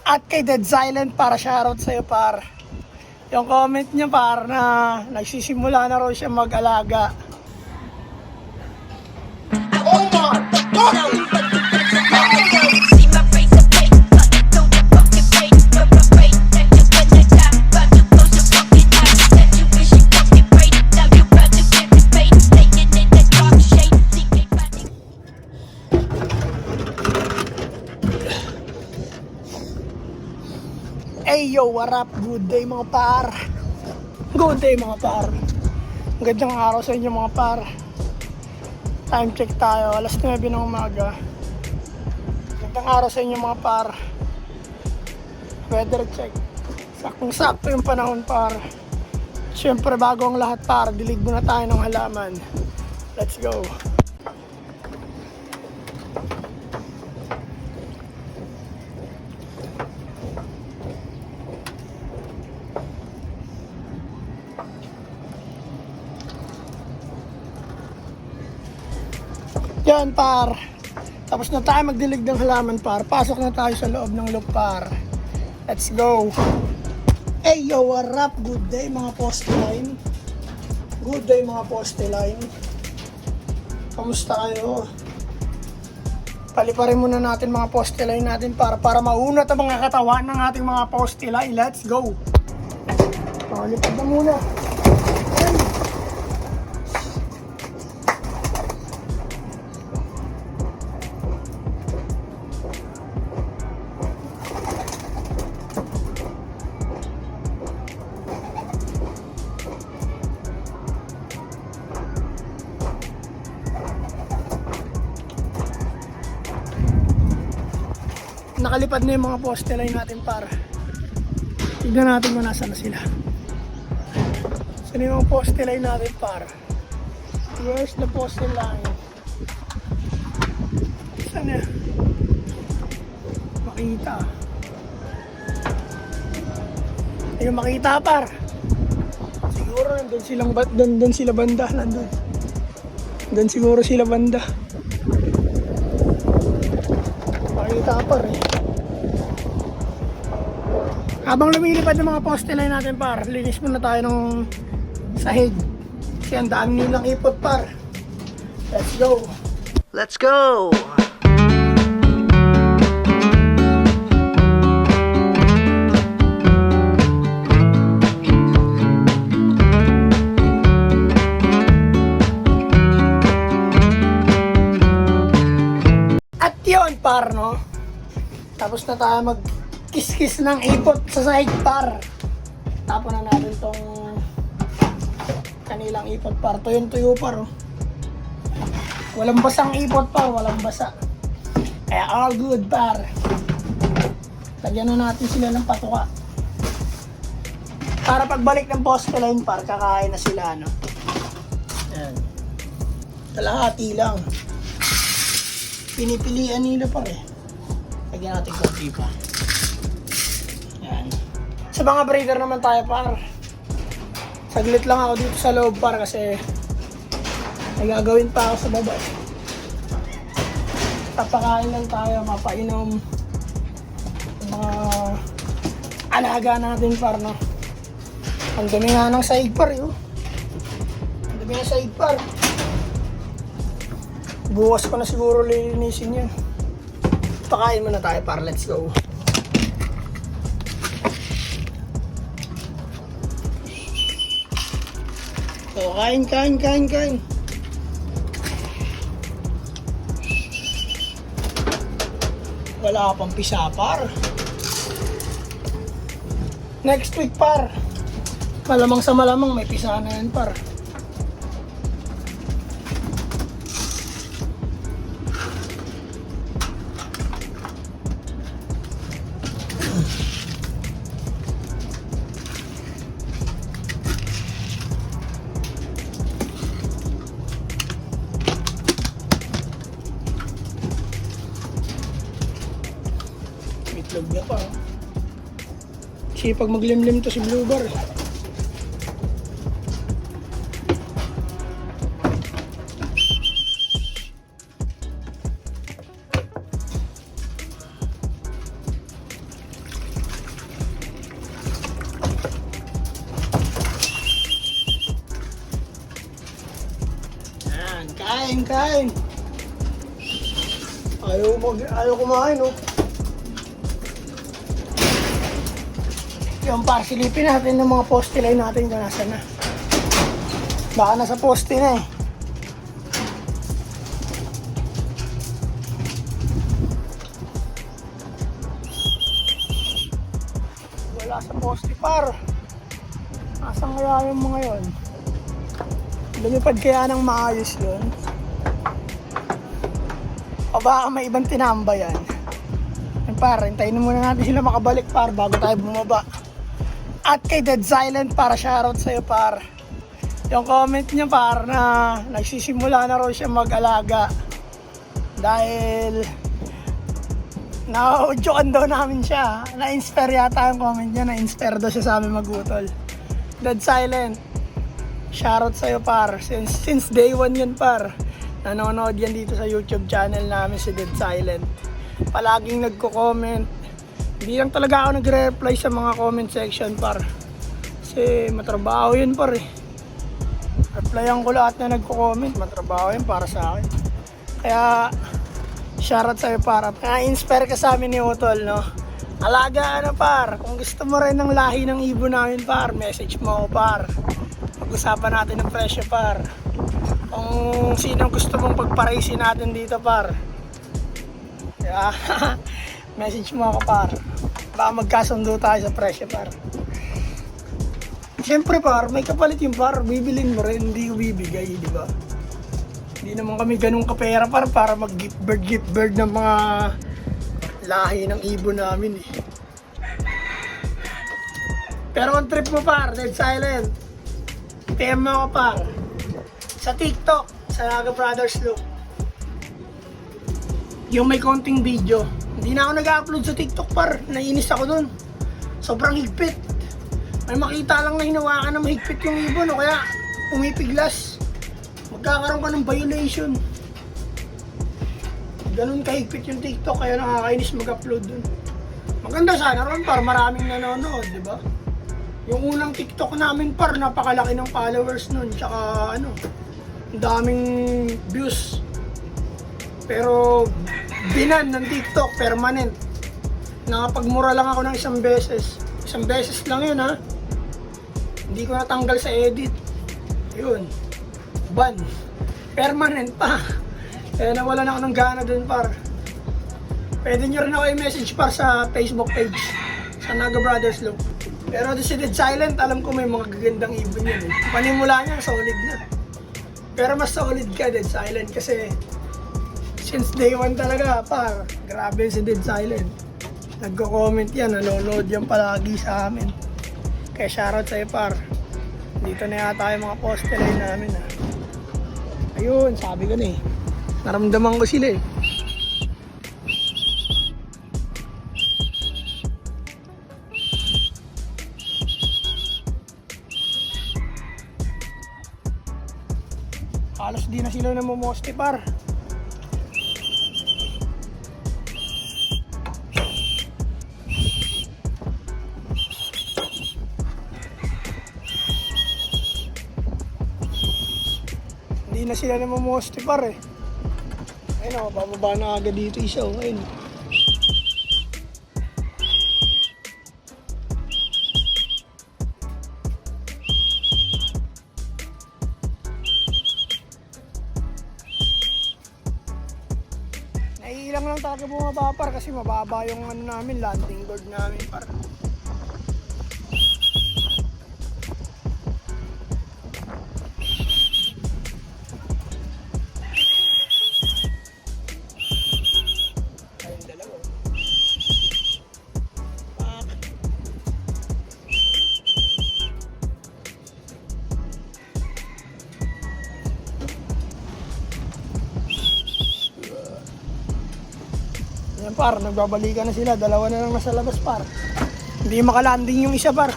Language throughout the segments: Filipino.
At kay Dead Silent para shoutout sa'yo par. Yung comment niya par na nagsisimula na raw siya mag-alaga. Oh my God! Hey yo, what up? Good day mga par. Good day mga par. Magandang araw sa inyo mga par. Time check tayo, alas 9 ng umaga. Magandang araw sa inyo mga par. Weather check. Saktong-sakto yung panahon par. Siyempre bago ang lahat par, dilig muna tayo ng halaman. Let's go. Yan par, tapos na tayo magdilig ng halaman par. Pasok na tayo sa loob ng loop par. Let's go. Hey yo, what up? Good day mga poste line. Good day mga poste line. Kamusta kayo? Paliparin muna natin mga poste line natin para maunat ang mga katawan ng ating mga poste line. Let's go. Palipad na muna. Ayan. Nakalipad na yung mga poste line natin para tignan natin kung nasa na sila. Saan yung mga poste line natin para? Where's the poste line? Saan na? Makita. Ayun makita par. Siguro nandun sila banda. Nandun siguro sila banda. Makita par eh. Habang lumilipad ng mga poste line natin par, linis muna tayo ng sahig. Kasi ang dami nilang ipot par. Let's go. Let's go! At yun par no. Tapos na tayo mag-kiss-kiss ng ipot sa sahig par. Tapon na natin tong kanilang ipot par. Tuyo par oh. Walang basang ipot par, walang basa. Kaya all good par. Lagyan na natin sila ng patuka. Para pagbalik ng poste line par, kakain na sila no. Ayan. Kalahati lang. Pinipilian nila par eh. Lagyan natin konti pa. Yan. Sa mga breeder naman tayo par. Saglit lang ako dito sa loob par kasi may gagawin pa ako sa baba. Papakain lang tayo, mapainom. Mga alaga natin par no. Ang dumi nga ng sahig par yun. Ang dumi ng sahig par. Bukas ko na siguro lilinisin yan. Pakain muna tayo para let's go. So, kain. Wala pang pisa par. Next week par. Malamang sa malamang may pisa na yan par. Itlog niya pa. Kasi pag maglimlim to si Blue Bar. kain. Ayaw kumain, oh. Yung par, silipin natin ng mga poste line natin kung nasa na. Baka nasa poste na eh. Wala sa poste par. Asan kaya yung mga yon? Lumipad kaya ng maayos yun? O baka may ibang tinamba yan? Yan par, hintayin muna natin sila makabalik par bago tayo bumaba. At kay Dead Silent para shoutout sa'yo par. Yung comment niya par na nagsisimula na raw siya mag-alaga. Dahil na-audyokan daw namin siya. Na-inspire yata yung comment niya. Na-inspire daw siya sa amin magutol. Dead Silent, shoutout sa'yo par. Since day one yun par. Nanonood yan dito sa YouTube channel namin si Dead Silent. Palaging nagko-comment. Hindi lang talaga ako nagre-reply sa mga comment section par. Kasi matrabaho yun par eh. Replyan ko lahat na nagko-comment. Matrabaho yun para sa akin. Kaya shoutout sa'yo par. Na-inspire ka sa amin ni Utol, no? Alaga ano par. Kung gusto mo rin ng lahi ng ibon namin par, message mo ako par. Pag-usapan natin ng presyo par. Kung sino gusto mong pagparaisin natin dito par. Kaya message mo ako par. Baka magkasundo tayo sa presyo par. Siyempre par, may kapalit yung par. Bibilin mo rin, hindi ko bibigay, di ba? Hindi naman kami ganun kapera par para mag-gift bird ng mga lahi ng ibon namin eh. Pero kung trip mo par, Dead Silent, PM mo ako par. Sa TikTok, sa Naga Brothers Look. Yung may konting video. Hindi na ako nag-upload sa TikTok par. Naiinis ako dun. Sobrang higpit. May makita lang na hinawakan na mahigpit yung ibon o kaya pumipiglas. Magkakaroon ka ng violation. Ganun kahigpit yung TikTok kaya nakakainis mag-upload dun. Maganda sana ron par. Maraming nanonood, di ba? Yung unang TikTok namin par, napakalaki ng followers nun. Tsaka ano, ang daming views. Pero binan ng TikTok permanent. Nakapagmura lang ako ng isang beses. Isang beses lang yun ha. Hindi ko natanggal sa edit. Yun. Ban. Permanent pa. Kaya nawalan ako ng gana dun par. Pwede nyo rin ako i-message par sa Facebook page. Sa Naga Brothers Look. Pero si Dead Silent, alam ko may mga gagandang ibon yun eh. Panimula niya, solid na. Pero mas solid ka Dead Silent kasi since day one talaga par. Grabe si Dead Silent. Nagko-comment yan, nanonood yan palagi sa amin. Kaya shoutout sa'yo par. Dito na yata yung mga poste line namin ha. Ayun, sabi ko na eh. Naramdaman ko sila eh. Halos di na sila namomoste par. Hindi na sila namomoste par eh. Ayun o, bababa na agad dito isa o. Ayun. Naiilang lang talaga bumaba par kasi mababa yung ano namin, landing board namin par. Ayun dalawa. Yan par, nagbabalikan na sila. Dalawa na lang nasa labas par. Hindi makalanding yung isa par.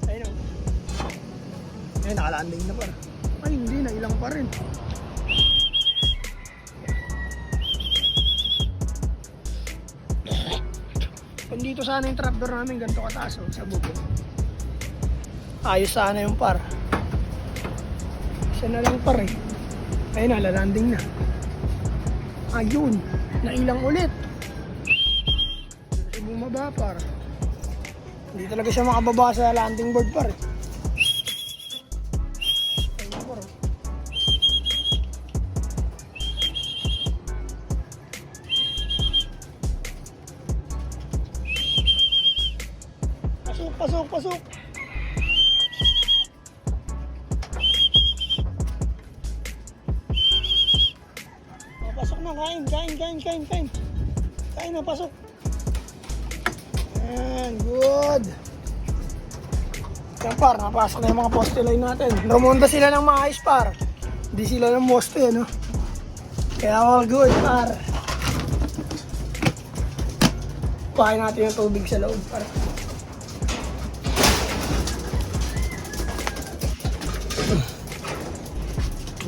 Ayun o. Ayun, nakalanding na par. Ay hindi na, ilang pa rin. Kung dito sana yung trapdoor namin, ganito kataas o, sa bubong. Ayos sana yung par. Isa na lang par eh. Ayun na, lalanding na. Ayun, nailang ulit. Kasi bumaba par. Hindi talaga siya makababa sa landing board par. Ayun par. Pasok, pasok, pasok. Oh, pasok na, kain. Kain na, pasok. Ayan, good. Yan par, napasok na yung mga poste line natin. Rumunta sila ng maayos par. Hindi sila ng poste, no? Kaya all good par. Kuhain natin yung tubig sa loob par.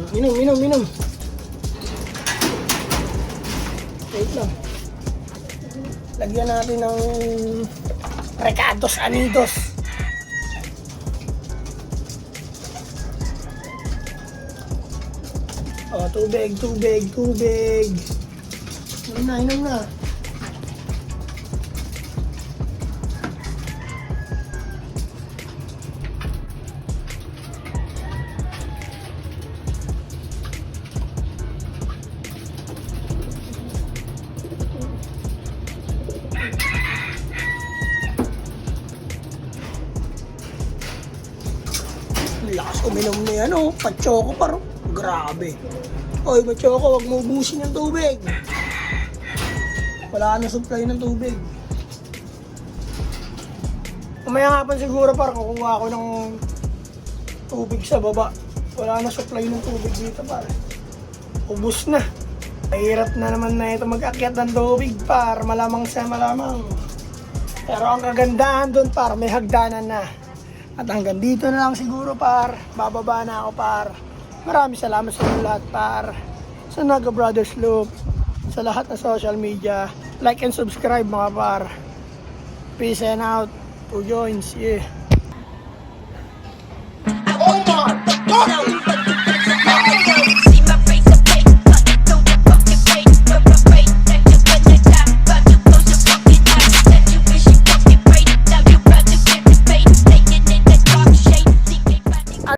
Minom. Wait lang. Lagyan natin ng Recados Anidos. Oh, tubig. Inom na. Lakas uminom na yan, oh. Pachoko paro. Grabe. Oy, Pachoko, wag mo ubusin yung tubig. Wala na supply ng tubig. Umaya nga pa siguro par, kukuha ako ng tubig sa baba. Wala na supply ng tubig dito par. Ubus na. Mahirap na naman na ito mag-akyat ng tubig par. Malamang sa malamang. Pero ang kagandahan doon par, may hagdanan na. At hanggang dito na lang siguro par. Bababa na ako par. Maraming salamat sa inyo lahat par. Sa Naga Brothers Loop. Sa lahat na social media. Like and subscribe mga par. Peace and out. To joins. Yeah. Oh my God!